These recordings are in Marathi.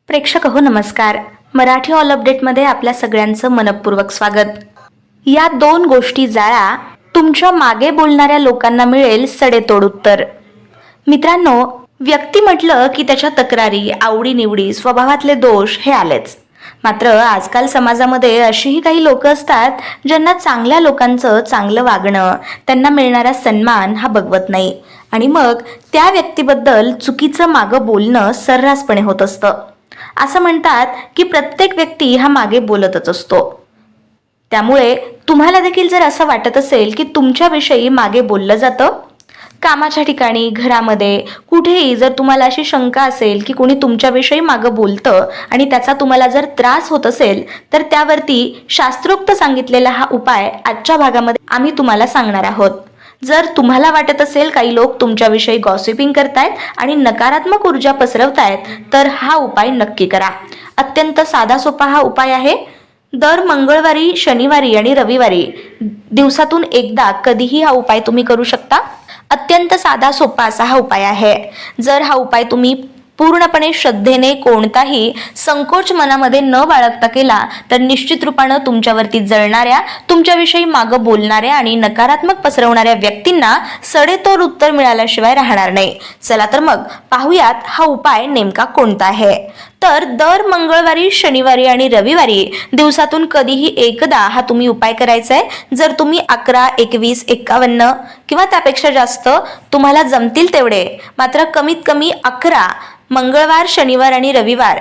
प्रेक्षक हो नमस्कार. मराठी ऑल अपडेटमध्ये आपल्या सगळ्यांचं मनपूर्वक स्वागत. या दोन गोष्टी जाळा, तुमच्या मागे बोलणाऱ्या लोकांना मिळेल सडेतोड उत्तर. मित्रांनो, व्यक्ती म्हटलं की त्याच्या तक्रारी, आवडीनिवडी, स्वभावातले दोष हे आलेच. मात्र आजकाल समाजामध्ये अशीही काही लोक असतात ज्यांना चांगल्या लोकांचं चांगलं वागणं, त्यांना मिळणारा सन्मान हा बघवत नाही आणि मग त्या व्यक्तीबद्दल चुकीचं मागं बोलणं सर्रासपणे होत असतं. असं म्हणतात की प्रत्येक व्यक्ती हा मागे बोलतच असतो. त्यामुळे तुम्हाला देखील जर असं वाटत असेल की तुमच्याविषयी मागे बोललं जातं, कामाच्या ठिकाणी, घरामध्ये, कुठेही जर तुम्हाला अशी शंका असेल की कोणी तुमच्याविषयी मागं बोलतं आणि त्याचा तुम्हाला जर त्रास होत असेल, तर त्यावरती शास्त्रोक्त सांगितलेला हा उपाय आजच्या भागामध्ये आम्ही तुम्हाला सांगणार आहोत. जर तुम्हाला वाटत असेल काही लोक तुमच्याविषयी गॉसिपिंग करतायत आणि नकारात्मक ऊर्जा पसरवतायत, तर हा उपाय नक्की करा. अत्यंत साधा सोपा हा उपाय आहे. दर मंगळवारी, शनिवारी आणि रविवारी दिवसातून एकदा कधीही हा उपाय तुम्ही करू शकता. अत्यंत साधा सोपा असा हा उपाय आहे. जर हा उपाय तुम्ही पूर्णपणे श्रद्धेने, कोणताही संकोच मनामध्ये न बाळगता केला, तर निश्चित रूपानं तुमच्यावरती जळणाऱ्या, तुमच्याविषयी मागं बोलणाऱ्या आणि नकारात्मक पसरवणाऱ्या व्यक्तींना सडेतोड उत्तर मिळाल्याशिवाय राहणार नाही. चला तर मग पाहूयात हा उपाय नेमका कोणता आहे. तर दर मंगळवारी, शनिवारी आणि रविवारी दिवसातून कधीही एकदा हा तुम्ही उपाय करायचा आहे. जर तुम्ही 11, 21, 51 किंवा त्यापेक्षा जास्त तुम्हाला जमतील तेवढे, मात्र कमीत कमी 11 मंगळवार, शनिवार आणि रविवार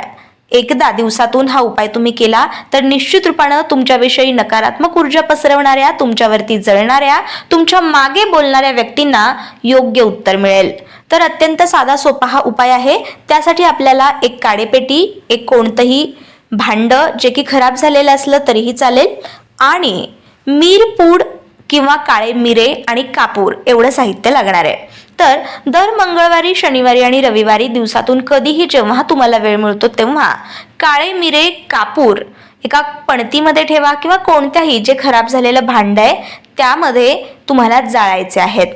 एकदा दिवसातून हा उपाय तुम्ही केला, तर निश्चित रूपानं तुमच्याविषयी नकारात्मक ऊर्जा पसरवणाऱ्या, तुमच्यावरती जळणाऱ्या, तुमच्या मागे बोलणाऱ्या व्यक्तींना योग्य उत्तर मिळेल. तर अत्यंत साधा सोपा हा उपाय आहे. त्यासाठी आपल्याला एक काडेपेटी, एक कोणतंही भांडं जे की खराब झालेलं असलं तरीही चालेल, आणि मिरपूड किंवा काळे मिरे आणि कापूर एवढं साहित्य लागणार आहे. तर दर मंगळवारी, शनिवारी आणि रविवारी दिवसातून कधीही जेव्हा तुम्हाला वेळ मिळतो तेव्हा काळे मिरे, कापूर एका पणतीमध्ये ठेवा किंवा कोणत्याही जे खराब झालेलं भांडं आहे त्यामध्ये तुम्हाला जाळायचे आहेत.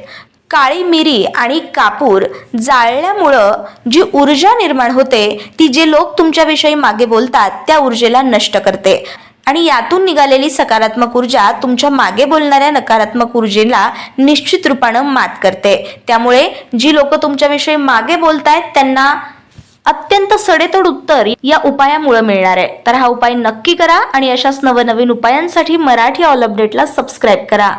काळी मिरी आणि कापूर जाळल्यामुळं जी ऊर्जा निर्माण होते, ती जे लोक तुमच्याविषयी मागे बोलतात त्या ऊर्जेला नष्ट करते आणि यातून निघालेली सकारात्मक ऊर्जा तुमच्या मागे बोलणाऱ्या नकारात्मक ऊर्जेला निश्चित रूपानं मात करते. त्यामुळे जी लोक तुमच्याविषयी मागे बोलतायत त्यांना अत्यंत सडेतोड उत्तर या उपायामुळे मिळणार आहे. तर हा उपाय नक्की करा आणि अशाच नवनवीन उपायांसाठी मराठी ऑल अपडेटला सबस्क्राईब करा.